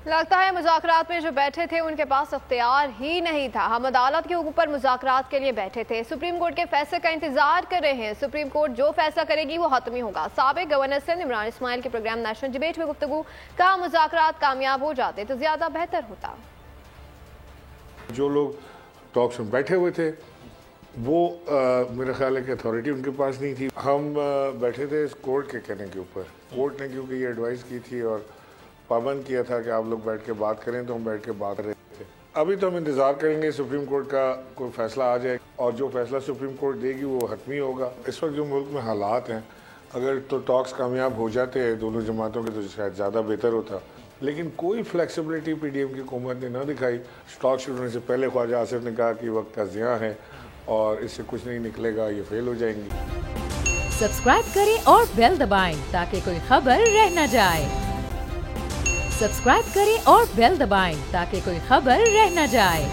لگتا ہے مذاکرات میں جو بیٹھے تھے ان کے پاس اختیار ہی نہیں تھا. ہم عدالت کے اوپر مذاکرات کے لیے بیٹھے تھے. سپریم کورٹ کے فیصلے کا انتظار کر رہے ہیں. سپریم کورٹ جو فیصلہ کرے گی وہ حتمی ہوگا. سابق گورنر سندھ عمران اسماعیل کے پروگرام نیشنل ڈیبیٹ میں گفتگو. کہا مذاکرات کامیاب ہو جاتے تو زیادہ بہتر ہوتا. جو لوگ ٹاکس میں بیٹھے ہوئے تھے وہ میرا خیال ہے کہ اتھارٹی ان کے پاس نہیں تھی. ہم بیٹھے تھے اس کورٹ کے کہنے کے اوپر. کورٹ نے کیونکہ یہ ایڈوائز کی تھی اور پابند کیا تھا کہ آپ لوگ بیٹھ کے بات کریں تو ہم بیٹھ کے بات کر رہے تھے. ابھی تو ہم انتظار کریں گے سپریم کورٹ کا کوئی فیصلہ آ جائے اور جو فیصلہ سپریم کورٹ دے گی وہ حتمی ہوگا. اس وقت جو ملک میں حالات ہیں اگر تو ٹاکس کامیاب ہو جاتے ہیں دونوں جماعتوں کے تو شاید زیادہ بہتر ہوتا. لیکن کوئی فلیکسیبلٹی پی ڈی ایم کی حکومت نے نہ دکھائی. ٹاک شروع ہونے سے پہلے خواجہ آصف نے کہا کہ وقت کا ضیاع ہے اور اس سے کچھ نہیں نکلے گا, یہ فیل ہو جائیں گی. سبسکرائب کریں اور بیل دبائیں تاکہ کوئی خبر رہ نہ جائے. سبسکرائب کریں اور بیل دبائیں تاکہ کوئی خبر رہ نہ جائے.